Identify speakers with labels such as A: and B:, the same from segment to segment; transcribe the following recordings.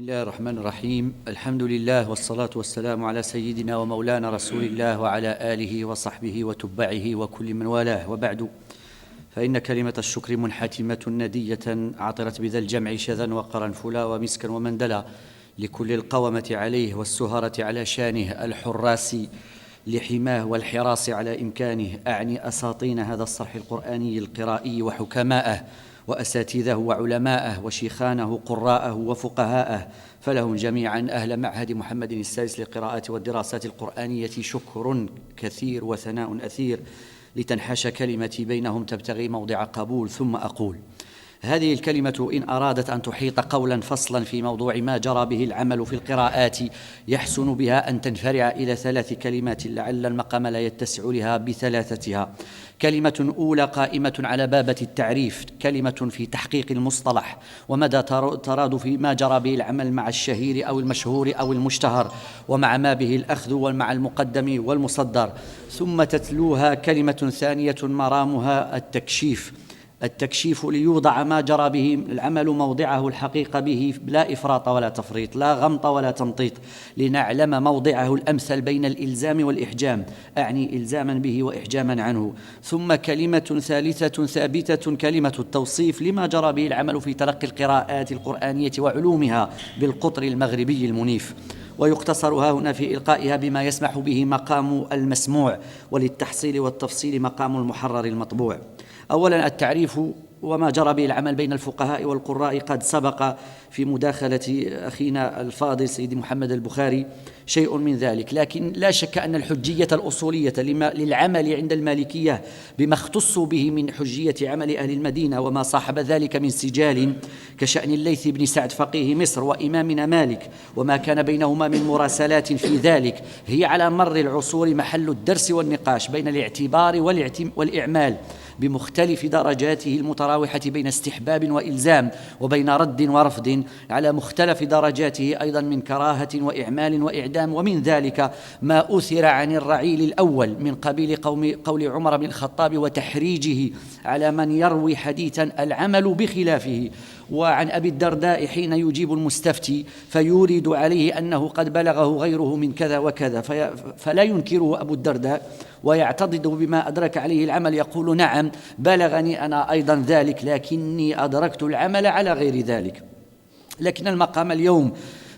A: الله الرحمن الرحيم. الحمد لله والصلاة والسلام على سيدنا ومولانا رسول الله وعلى آله وصحبه وتبعه وكل من والاه، وبعد، فإن كلمة الشكر منحتمة ندية عطرت بذا الجمع شذا وقرنفلا ومسكا ومندلا لكل القومة عليه والسهرة على شانه الحراس لحماه والحراس على إمكانه، أعني أساطين هذا الصرح القرآني القرائي وحكماءه وأساتذه وعلماءه وشيخانه قراءه وفقهاءه، فلهم جميعا أهل معهد محمد السادس للقراءات والدراسات القرآنية شكر كثير وثناء أثير، لتنحش كلمتي بينهم تبتغي موضع قبول. ثم أقول: هذه الكلمة إن أرادت أن تحيط قولا فصلا في موضوع ما جرى به العمل في القراءات يحسن بها أن تنفرع إلى 3 كلمات، لعل المقام لا يتسع لها بثلاثتها. كلمة أولى قائمة على بابة التعريف، كلمة في تحقيق المصطلح ومدى تراد في ما جرى به العمل مع الشهير أو المشهور أو المشتهر، ومع ما به الأخذ ومع المقدم والمصدر. ثم تتلوها كلمة ثانية مرامها التكشيف ليوضع ما جرى به العمل موضعه الحقيق به، لا إفراط ولا تفريط، لا غمط ولا تمطيط، لنعلم موضعه الأمثل بين الإلزام والإحجام، أعني إلزاما به وإحجاما عنه. ثم كلمة ثالثة ثابتة كلمة التوصيف لما جرى به العمل في تلقي القراءات القرآنية وعلومها بالقطر المغربي المنيف، ويقتصر هنا في إلقائها بما يسمح به مقام المسموع، وللتحصيل والتفصيل مقام المحرر المطبوع. أولا التعريف وما جرى به العمل بين الفقهاء والقراء قد سبق في مداخلة أخينا الفاضل سيدي محمد البخاري شيء من ذلك، لكن لا شك أن الحجية الأصولية للعمل عند المالكية بما اختصوا به من حجية عمل أهل المدينة وما صاحب ذلك من سجال كشأن الليث بن سعد فقيه مصر وإمامنا مالك وما كان بينهما من مراسلات في ذلك، هي على مر العصور محل الدرس والنقاش بين الاعتبار والإعمال بمختلف درجاته المتراوحة بين استحباب وإلزام، وبين رد ورفض على مختلف درجاته أيضا من كراهة وإعمال وإعدام. ومن ذلك ما أثر عن الرعيل الأول من قبيل قول عمر بن الخطاب وتحريجه على من يروي حديثا العمل بخلافه، وعن أبي الدرداء حين يجيب المستفتي فيورد عليه أنه قد بلغه غيره من كذا وكذا، فلا ينكره أبو الدرداء ويعتضد بما أدرك عليه العمل، يقول: نعم بلغني أنا أيضا ذلك، لكني أدركت العمل على غير ذلك. لكن المقام اليوم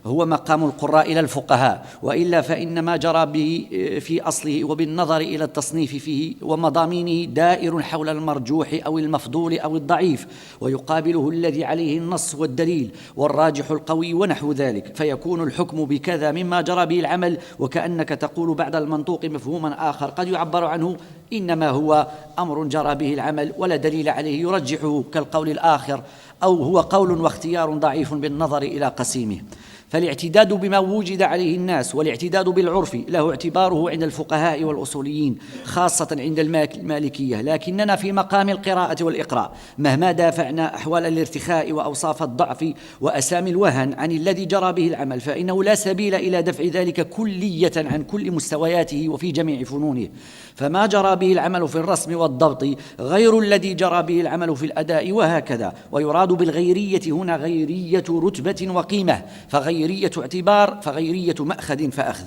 A: هو مقام القراء إلى الفقهاء، وإلا فإن ما جرى به في أصله وبالنظر إلى التصنيف فيه ومضامينه دائر حول المرجوح أو المفضول أو الضعيف، ويقابله الذي عليه النص والدليل والراجح القوي ونحو ذلك، فيكون الحكم بكذا مما جرى به العمل وكأنك تقول بعد المنطوق مفهوما آخر قد يعبر عنه إنما هو أمر جرى به العمل ولا دليل عليه يرجحه كالقول الآخر، أو هو قول واختيار ضعيف بالنظر إلى قسيمه. فالاعتداد بما وجد عليه الناس والاعتداد بالعرف له اعتباره عند الفقهاء والأصوليين خاصة عند المالكية، لكننا في مقام القراءة والإقراء مهما دافعنا أحوال الارتخاء وأوصاف الضعف وأسامي الوهن عن الذي جرى به العمل، فإنه لا سبيل إلى دفع ذلك كلية عن كل مستوياته وفي جميع فنونه. فما جرى به العمل في الرسم والضبط غير الذي جرى به العمل في الأداء، وهكذا. ويراد بالغيرية هنا غيرية رتبة وقيمة، فغيرية اعتبار، فغيرية مأخذ فأخذ.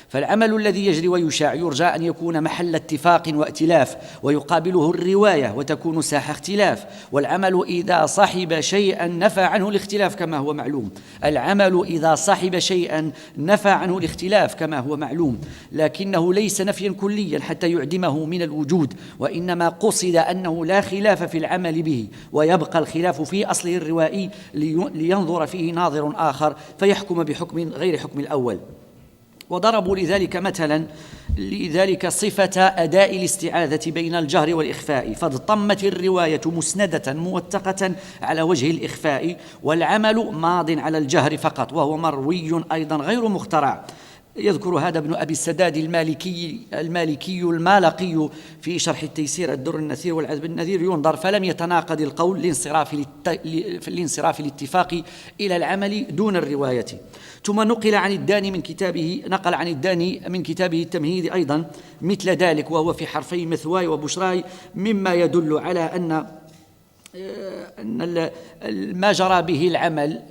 A: فالعمل الذي يجري ويشاع يرجى أن يكون محل اتفاق وائتلاف، ويقابله الرواية وتكون ساحة اختلاف. والعمل إذا صحب شيئا نفى عنه الاختلاف كما هو معلوم، العمل إذا صحب شيئا نفى عنه الاختلاف كما هو معلوم، لكنه ليس نفيا كليا حتى يعدمه من الوجود، وإنما قصد أنه لا خلاف في العمل به، ويبقى الخلاف في أصله الروائي لينظر فيه ناظر آخر فيحكم بحكم غير حكم الأول. وضربوا لذلك مثلا صفة أداء الاستعاذة بين الجهر والإخفاء، فاضطمت الرواية مسندة موثقة على وجه الإخفاء، والعمل ماض على الجهر فقط، وهو مروي أيضا غير مخترع. يذكر هذا ابن أبي السداد المالكي المالقي في شرح التيسير الدر النثير والعذب النذير، ينظر فلم يتناقض القول لانصراف الاتفاق إلى العمل دون الرواية. ثم نقل عن الداني من كتابه التمهيد أيضا مثل ذلك، وهو في حرفي مثواي وبشراي، مما يدل على أن ما جرى به العمل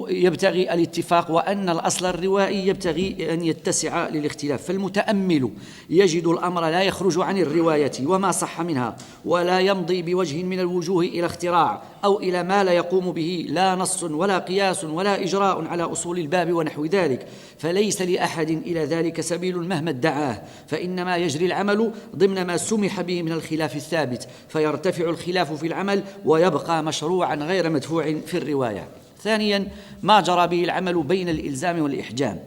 A: يبتغي الاتفاق، وأن الأصل الروائي يبتغي أن يتسع للاختلاف. فالمتأمل يجد الأمر لا يخرج عن الرواية وما صح منها، ولا يمضي بوجه من الوجوه إلى اختراع أو إلى ما لا يقوم به لا نص ولا قياس ولا إجراء على أصول الباب ونحو ذلك، فليس لأحد إلى ذلك سبيل مهما ادعاه، فإنما يجري العمل ضمن ما سمح به من الخلاف الثابت، فيرتفع الخلاف في العمل ويبقى مشروعا غير مدفوع في الرواية. ثانيا، ما جرى به العمل بين الإلزام والإحجام.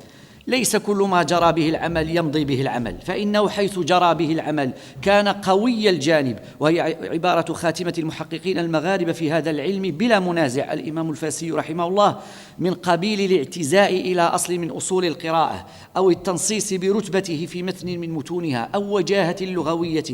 A: ليس كل ما جرى به العمل يمضي به العمل، فإنه حيث جرى به العمل كان قوي الجانب، وهي عبارة خاتمة المحققين المغاربة في هذا العلم بلا منازع الإمام الفاسي رحمه الله، من قبيل الاعتزاء إلى أصل من أصول القراءة، أو التنصيص برتبته في متن من متونها، أو وجاهة لغوية،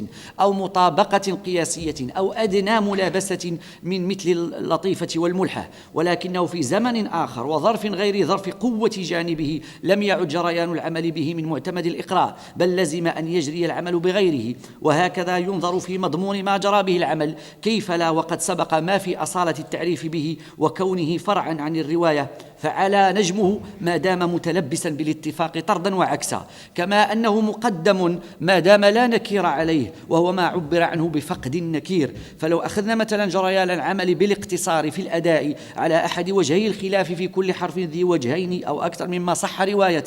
A: أو مطابقة قياسية، أو أدنى ملابسة من مثل اللطيفة والملحة، ولكنه في زمن آخر وظرف غير ظرف قوة جانبه لم يعد جريان العمل به من معتمد الإقراء، بل لزم أن يجري العمل بغيره. وهكذا ينظر في مضمون ما جرى به العمل، كيف لا وقد سبق ما في أصالة التعريف به وكونه فرعا عن الرواية، فعلى نجمه ما دام متلبسا بالاتفاق طردا وعكسا، كما أنه مقدم ما دام لا نكير عليه، وهو ما عبر عنه بفقد النكير. فلو أخذنا مثلا جريان العمل بالاقتصار في الأداء على أحد وجهي الخلاف في كل حرف ذي وجهين أو أكثر مما صح رواية،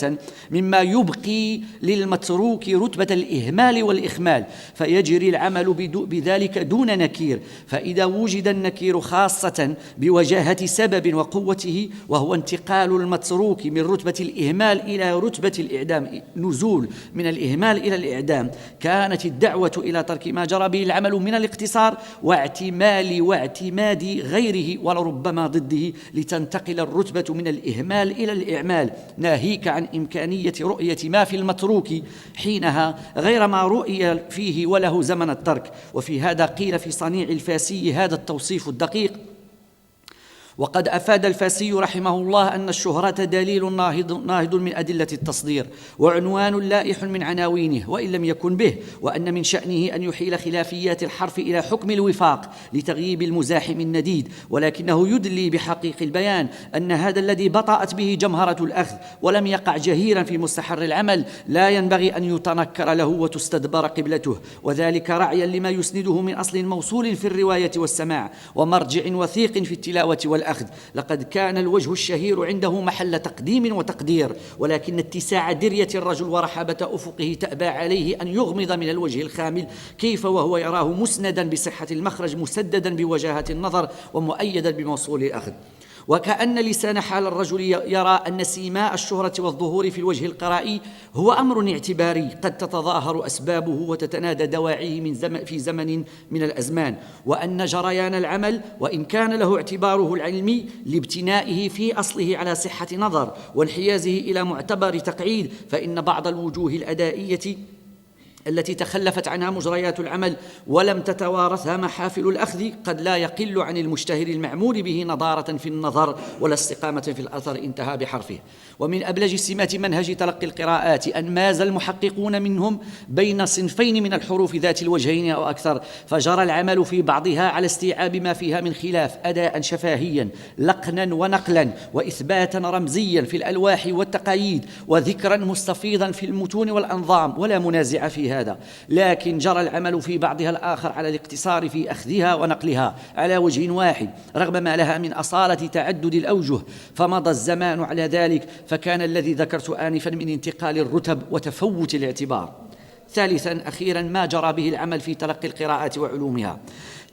A: مما يبقي للمتروك رتبة الإهمال والإخمال، فيجري العمل بذلك دون نكير. فإذا وجد النكير خاصة بوجاهة سبب وقوته، وهو انتقال المتروك من رتبة الإهمال إلى رتبة الإعدام، نزول من الإهمال إلى الإعدام، كانت الدعوة إلى ترك ما جرى به العمل من الاقتصار واعتماد غيره ولربما ضده، لتنتقل الرتبة من الإهمال إلى الإعمال، ناهيك عن إمكانية رؤية ما في المتروك حينها غير ما رؤي فيه وله زمن الترك. وفي هذا قيل في صنيع الفاسي هذا التوصيف الدقيق: وقد أفاد الفاسي رحمه الله أن الشهرة دليل ناهض من أدلة التصدير، وعنوان لائح من عناوينه وإن لم يكن به، وأن من شأنه أن يحيل خلافيات الحرف إلى حكم الوفاق لتغييب المزاحم النديد، ولكنه يدلي بحقيق البيان أن هذا الذي بطأت به جمهرة الأخذ ولم يقع جهيرا في مستحر العمل لا ينبغي أن يتنكر له وتستدبر قبلته، وذلك رعيا لما يسنده من أصل موصول في الرواية والسماع، ومرجع وثيق في التلاوة والأخذ. لقد كان الوجه الشهير عنده محل تقديم وتقدير، ولكن اتساع درية الرجل ورحابة أفقه تأبى عليه أن يغمض من الوجه الخامل، كيف وهو يراه مسندا بصحة المخرج، مسددا بوجاهة النظر، ومؤيدا بموصول الأخذ. وكأن لسان حال الرجل يرى أن سيماء الشهرة والظهور في الوجه القرائي هو أمر اعتباري قد تتظاهر أسبابه وتتنادى دواعيه في زمن من الأزمان، وأن جريان العمل وإن كان له اعتباره العلمي لابتنائه في أصله على صحة نظر وانحيازه إلى معتبر تقعيد، فإن بعض الوجوه الأدائية التي تخلفت عنها مجريات العمل ولم تتوارثها محافل الأخذ قد لا يقل عن المشتهر المعمول به نضارة في النظر ولا استقامة في الأثر، انتهى بحرفه. ومن أبلج سمات منهج تلقي القراءات أن ماز المحققون منهم بين صنفين من الحروف ذات الوجهين أو أكثر، فجرى العمل في بعضها على استيعاب ما فيها من خلاف أداء شفاهيا لقنا ونقلا، وإثباتا رمزيا في الألواح والتقاييد، وذكرا مستفيضا في المتون والأنظام، ولا منازع في هذا. لكن جرى العمل في بعضها الآخر على الاقتصار في أخذها ونقلها على وجه واحد رغم ما لها من أصالة تعدد الأوجه، فمضى الزمان على ذلك، فكان الذي ذكرت آنفا من انتقال الرتب وتفوت الاعتبار. ثالثا أخيرا ما جرى به العمل في تلقي القراءات وعلومها.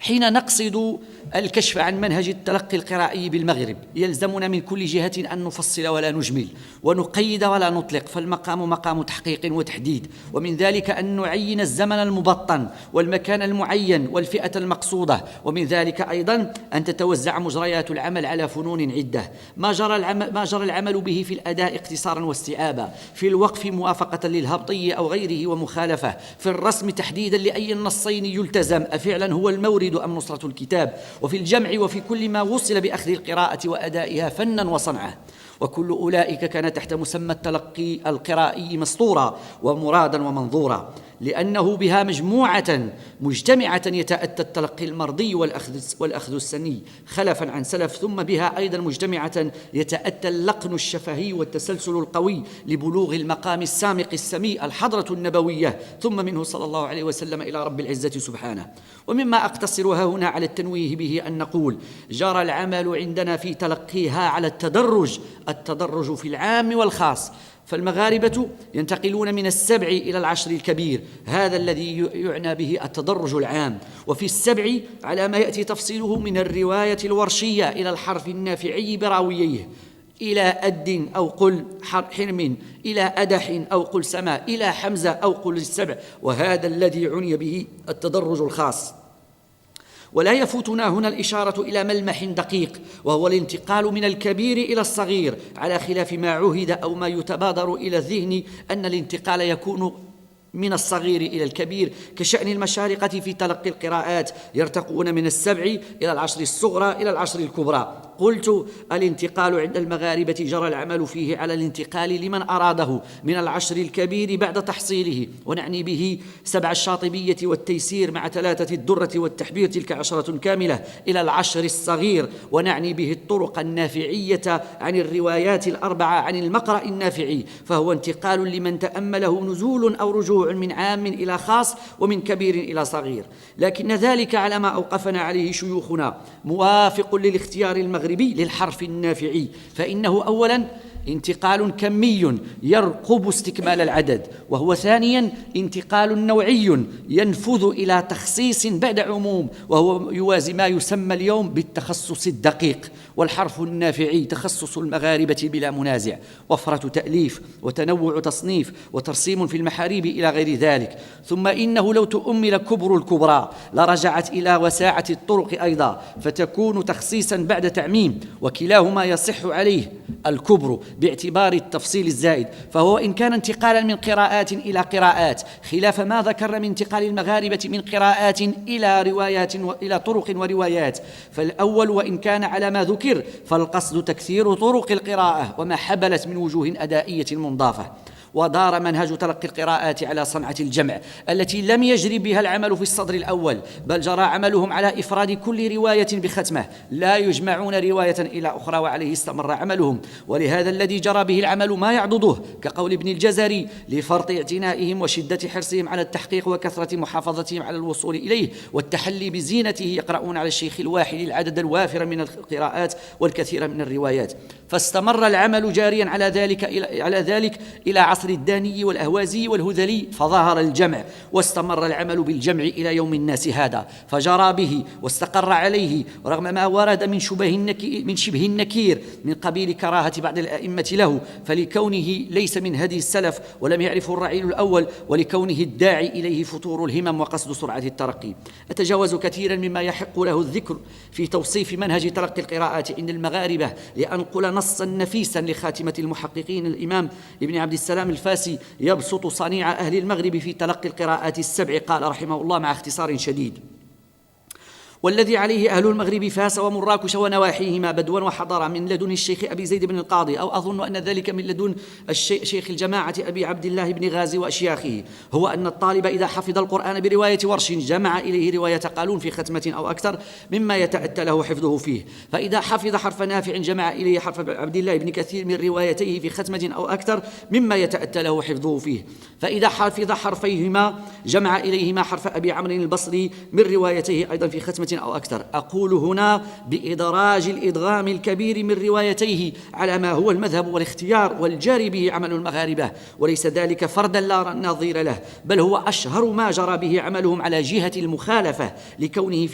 A: حين نقصد الكشف عن منهج التلقي القرائي بالمغرب يلزمنا من كل جهة أن نفصل ولا نجمل، ونقيد ولا نطلق، فالمقام مقام تحقيق وتحديد، ومن ذلك أن نعين الزمن المبطن والمكان المعين والفئة المقصودة، ومن ذلك أيضا أن تتوزع مجريات العمل على فنون عدة: ما جرى العمل به في الأداء اقتصارا واستيعابا، في الوقف موافقة للهبطي أو غيره ومخالفة، في الرسم تحديدا لأي النصين يلتزم أفعلا هو المورد أم نصرة الكتاب، وفي الجمع وفي كل ما وصل بأخذ القراءة وأدائها فنا وصنعة. وكل أولئك كان تحت مسمى التلقي القرائي مسطورا ومرادا ومنظورا. لأنه بها مجتمعة يتأتى التلقي المرضي والأخذ السني خلفا عن سلف، ثم بها أيضا مجتمعة يتأتى اللقن الشفهي والتسلسل القوي لبلوغ المقام السامق السمي الحضرة النبوية، ثم منه صلى الله عليه وسلم إلى رب العزة سبحانه. ومما أقتصرها هنا على التنويه به أن نقول جرى العمل عندنا في تلقيها على التدرج في العام والخاص، فالمغاربة ينتقلون من 7 إلى 10 الكبير، هذا الذي يعنى به التدرج العام. وفي 7 على ما يأتي تفصيله من الرواية الورشية إلى الحرف النافعي براوييه، إلى أد أو قل حرم، إلى أدح أو قل سماء، إلى حمزة أو قل السبع، وهذا الذي عني به التدرج الخاص. ولا يفوتنا هنا الإشارة إلى ملمح دقيق، وهو الانتقال من الكبير إلى الصغير، على خلاف ما عهد أو ما يتبادر إلى الذهن أن الانتقال يكون من الصغير إلى الكبير، كشأن المشارقة في تلقي القراءات، يرتقون من 7 إلى 10 الصغرى إلى 10 الكبرى. قلت الانتقال عند المغاربة جرى العمل فيه على الانتقال لمن أراده من 10 الكبير بعد تحصيله، ونعني به 7 الشاطبية والتيسير مع 3 الدرة والتحبير، تلك 10 كاملة، إلى 10 الصغير، ونعني به الطرق النافعية عن الروايات 4 عن المقرأ النافعي، فهو انتقال لمن تأمله نزول أو رجوع من عام إلى خاص ومن كبير إلى صغير. لكن ذلك على ما أوقفنا عليه شيوخنا موافق للاختيار المغربي للحرف النافعي، فإنه أولا انتقال كمي يرقب استكمال العدد، وهو ثانيا انتقال نوعي ينفذ إلى تخصيص بعد عموم، وهو يوازي ما يسمى اليوم بالتخصص الدقيق. والحرف النافعي تخصص المغاربة بلا منازع، وفرة تأليف وتنوع تصنيف وترسيم في المحاريب إلى غير ذلك. ثم إنه لو تؤمل كبر الكبرى لرجعت إلى وساعة الطرق أيضا، فتكون تخصيصا بعد تعميم، وكلاهما يصح عليه الكبر باعتبار التفصيل الزائد، فهو إن كان انتقالا من قراءات إلى قراءات، خلاف ما ذكرنا من انتقال المغاربة من قراءات إلى روايات وإلى طرق وروايات. فالأول وإن كان على ما ذكر فالقصد تكثير طرق القراءة وما حبلت من وجوه أدائية منضافة. ودار منهج تلقي القراءات على صنعة الجمع التي لم يجري بها العمل في الصدر الأول، بل جرى عملهم على إفراد كل رواية بختمة، لا يجمعون رواية إلى أخرى، وعليه استمر عملهم. ولهذا الذي جرى به العمل ما يعضده، كقول ابن الجزري: لفرط اعتنائهم وشدة حرصهم على التحقيق وكثرة محافظتهم على الوصول إليه والتحلي بزينته، يقرؤون على الشيخ الواحد العدد الوافر من القراءات والكثير من الروايات. فاستمر العمل جاريا على ذلك إلى عصر الداني والأهوازي والهذلي، فظهر الجمع، واستمر العمل بالجمع إلى يوم الناس هذا، فجرى به واستقر عليه رغم ما ورد من شبه النكير من قبيل كراهة بعض الأئمة له، فلكونه ليس من هدي السلف ولم يعرفه الرعيل الأول، ولكونه الداعي إليه فتور الهمم وقصد سرعة الترقي. أتجاوز كثيرا مما يحق له الذكر في توصيف منهج تلقي القراءات عند المغاربة، لأنقل نصا نفيسا لخاتمة المحققين الإمام ابن عبد السلام الفاسي يبسط صنيع أهل المغرب في تلقي القراءات 7. قال رحمه الله مع اختصار شديد: والذي عليه أهل المغرب فاس ومراكش ونواحيهما بدوا وحضرا من لدن الشيخ أبي زيد بن القاضي، أو أظن أن ذلك من لدن شيخ الجماعة أبي عبد الله بن غازي وأشياخه، هو أن الطالب إذا حفظ القرآن برواية ورش جمع إليه رواية قالون في ختمة أو أكثر مما يتأتى له حفظه فيه، فإذا حفظ حرف نافع جمع إليه حرف عبد الله بن كثير من روايتيه في ختمة أو أكثر مما يتأتى له حفظه فيه، فإذا حفظ حرفيهما جمع إليهما حرف أبي عمرو البصري من روايته أيضا في ختمة أو أكثر. أقول هنا بإدراج الإدغام الكبير من روايتيه على ما هو المذهب والاختيار والجاري به عمل المغاربة، وليس ذلك فردا لا نظير له، بل هو أشهر ما جرى به عملهم على جهة المخالفة لكونه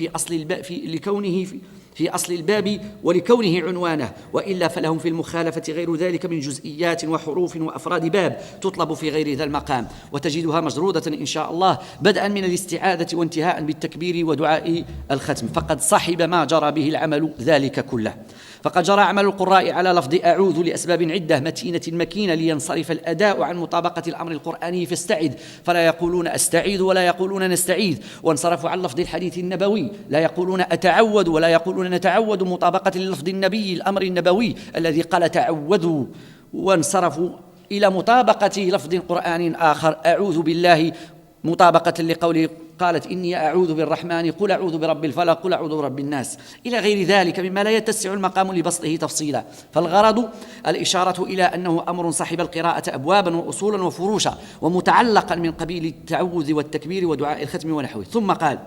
A: في أصل الباب ولكونه عنوانه، وإلا فلهم في المخالفة غير ذلك من جزئيات وحروف وأفراد باب تطلب في غير ذا المقام، وتجدها مجرودة إن شاء الله بدءا من الاستعاذة وانتهاء بالتكبير ودعاء الختم، فقد صحب ما جرى به العمل ذلك كله. فقد جرى عمل القراء على لفظ أعوذ لأسباب عدة متينة مكينة لينصرف الأداء عن مطابقة الأمر القرآني فاستعذ، فلا يقولون أستعيذ ولا يقولون نستعيذ، وانصرفوا عن لفظ الحديث النبوي، لا يقولون أتعود ولا يقولون نتعود مطابقة للفظ النبي الأمر النبوي الذي قال تعوذوا، وانصرفوا إلى مطابقة لفظ قرآن آخر أعوذ بالله مطابقة لقوله قالت إني أعوذ بالرحمن قل أعوذ برب الفلق قل أعوذ برب الناس إلى غير ذلك مما لا يتسع المقام لبسطه تفصيلا. فالغرض الإشارة إلى أنه أمر صاحب القراءة أبوابا وأصولا وفروشا ومتعلقا من قبيل التعوذ والتكبير ودعاء الختم ونحوه. ثم قال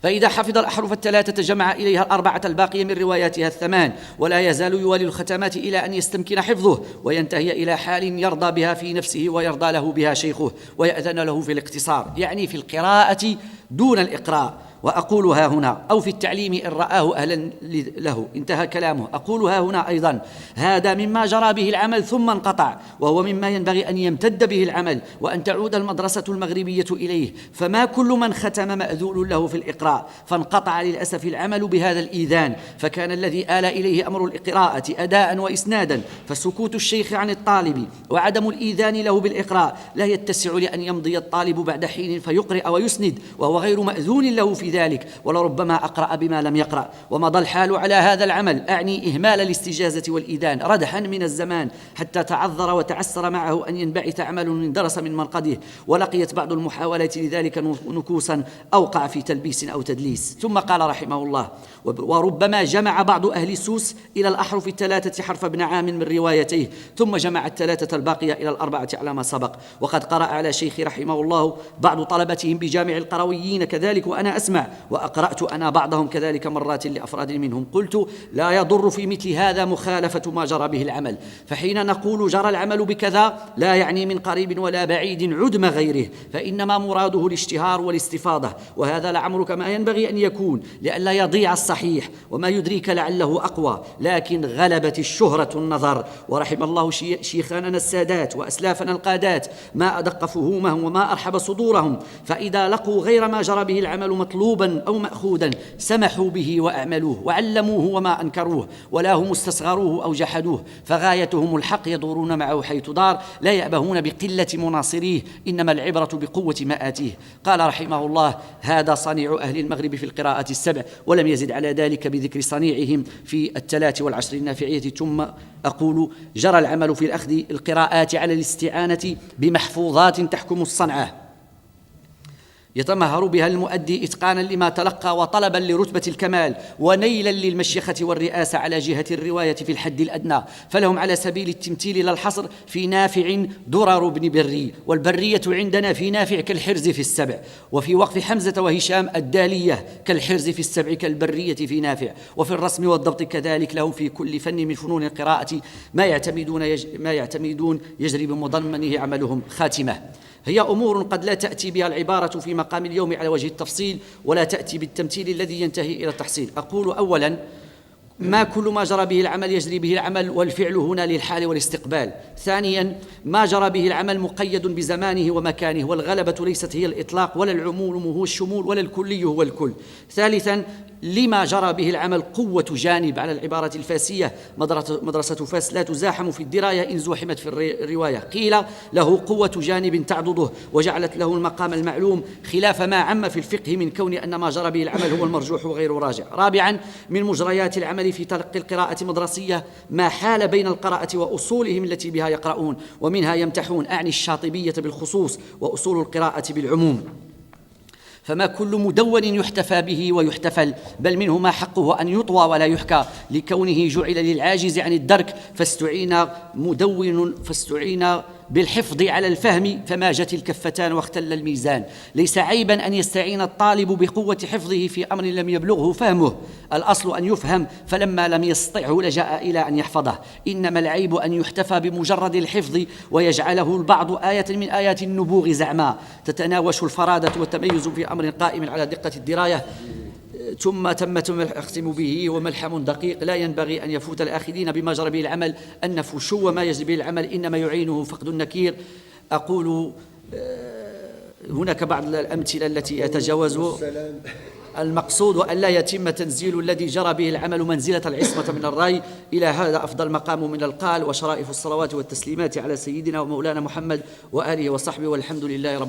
A: فإذا حفظ الأحرف الثلاثة جمع إليها الأربعة الباقية من رواياتها الثمان ولا يزال يوالي الختمات إلى أن يستمكن حفظه وينتهي إلى حال يرضى بها في نفسه ويرضى له بها شيخه ويأذن له في الاقتصار، يعني في القراءة دون الإقراء. وأقولها هنا أو في التعليم إن رآه أهلا له. انتهى كلامه. أقولها هنا أيضا هذا مما جرى به العمل ثم انقطع، وهو مما ينبغي أن يمتد به العمل وأن تعود المدرسة المغربية إليه. فما كل من ختم مأذول له في الإقراء، فانقطع للأسف العمل بهذا الإيذان، فكان الذي آل إليه أمر القراءة أداء وإسنادا، فسكوت الشيخ عن الطالب وعدم الإيذان له بالإقراء لا يتسع لأن يمضي الطالب بعد حين فيقرأ ويسند وهو غير مأذون له في ذلك، ولربما أقرأ بما لم يقرأ. ومضى الحال على هذا العمل، أعني إهمال الاستجازة والإيذان، ردحا من الزمان حتى تعذر وتعسر معه أن ينبعث عمل درس من منقده، ولقيت بعض المحاولات لذلك نكوسا أوقع في تلبيس أو تدليس. ثم قال رحمه الله وربما جمع بعض أهل السوس إلى الأحرف الثلاثة حرف ابن عام من روايتيه ثم جمع الثلاثة الباقية إلى الأربعة على ما سبق. وقد قرأ على شيخ رحمه الله بعض طلبتهم بجامع القرويين كذلك وأنا أسمع، وأقرأت أنا بعضهم كذلك مرات لأفراد منهم. قلت لا يضر في مثل هذا مخالفة ما جرى به العمل، فحين نقول جرى العمل بكذا لا يعني من قريب ولا بعيد عدم غيره، فإنما مراده الاشتهار والاستفاضة، وهذا لعمرك ما ينبغي أن يكون لئلا يضيع الصحيح، وما يدريك لعله أقوى، لكن غلبت الشهرة النظر. ورحم الله شيخاننا السادات وأسلافنا القادات ما أدق فهومهم وما أرحب صدورهم، فإذا لقوا غير ما جرى به العمل مطلوبا أو مأخوذا سمحوا به وأعملوه وعلموه وما أنكروه، ولا هم استصغروه أو جحدوه، فغايتهم الحق يدورون معه حيث دار، لا يأبهون بقلة مناصريه، إنما العبرة بقوة ما آتيه. قال رحمه الله هذا صنيع أهل المغرب في القراءة السبع، ولم يزد على ذلك بذكر صنيعهم في الثلاث والعشر النافعية. ثم أقول جرى العمل في الأخذ القراءات على الاستعانة بمحفوظات تحكم الصنعة يتمهر بها المؤدي إتقانا لما تلقى وطلبا لرتبة الكمال ونيلا للمشيخة والرئاسة على جهة الرواية في الحد الأدنى، فلهم على سبيل التمثيل لا الحصر في نافع درر بن بري، والبرية عندنا في نافع كالحرز في السبع، وفي وقف حمزة وهشام الدالية كالحرز في السبع كالبرية في نافع، وفي الرسم والضبط كذلك لهم في كل فن من فنون القراءة ما يعتمدون يجري بمضمنه عملهم. خاتمة هي أمور قد لا تأتي بها العبارة في مقام اليوم على وجه التفصيل، ولا تأتي بالتمثيل الذي ينتهي إلى التحصيل. أقول أولا ما كل ما جرى به العمل يجري به العمل، والفعل هنا للحال والاستقبال. ثانيا ما جرى به العمل مقيد بزمانه ومكانه، والغلبة ليست هي الإطلاق ولا العموم هو الشمول ولا الكلي هو الكل. ثالثا لما جرى به العمل قوة جانب، على العبارة الفاسية مدرسة فاس لا تزاحم في الدراية إن زوحمت في الرواية، قيل له قوة جانب تعضده وجعلت له المقام المعلوم، خلاف ما عم في الفقه من كون أن ما جرى به العمل هو المرجوح وغير راجع. رابعا من مجريات العمل في تلقي القراءة مدرسية ما حال بين القراءة وأصولهم التي بها يقرؤون، ومنها يمتحون، أعني الشاطبية بالخصوص وأصول القراءة بالعموم. فما كل مدون يحتفى به ويحتفل، بل منه ما حقه أن يطوى ولا يحكى لكونه جعل للعاجز عن الدرك، فاستعين بالحفظ على الفهم فما جت الكفتان واختل الميزان. ليس عيبا أن يستعين الطالب بقوة حفظه في أمر لم يبلغه فهمه، الأصل أن يفهم، فلما لم يستطعه لجأ إلى أن يحفظه. إنما العيب أن يحتفى بمجرد الحفظ ويجعله البعض آية من آيات النبوغ زعما تتناوش الفرادة والتميز في أمر قائم على دقة الدراية. ثم أختم به وملحم دقيق لا ينبغي أن يفوت الآخذين بما جرى به العمل أن فشو ما يجري به العمل إنما يعينه فقد النكير. أقول هناك بعض الأمثلة التي يتجاوز المقصود، أن لا يتم تنزيل الذي جرى به العمل منزلة العصمة من الرأي، إلى هذا أفضل مقام من القال. وشرائف الصلوات والتسليمات على سيدنا ومولانا محمد وآله وصحبه، والحمد لله رب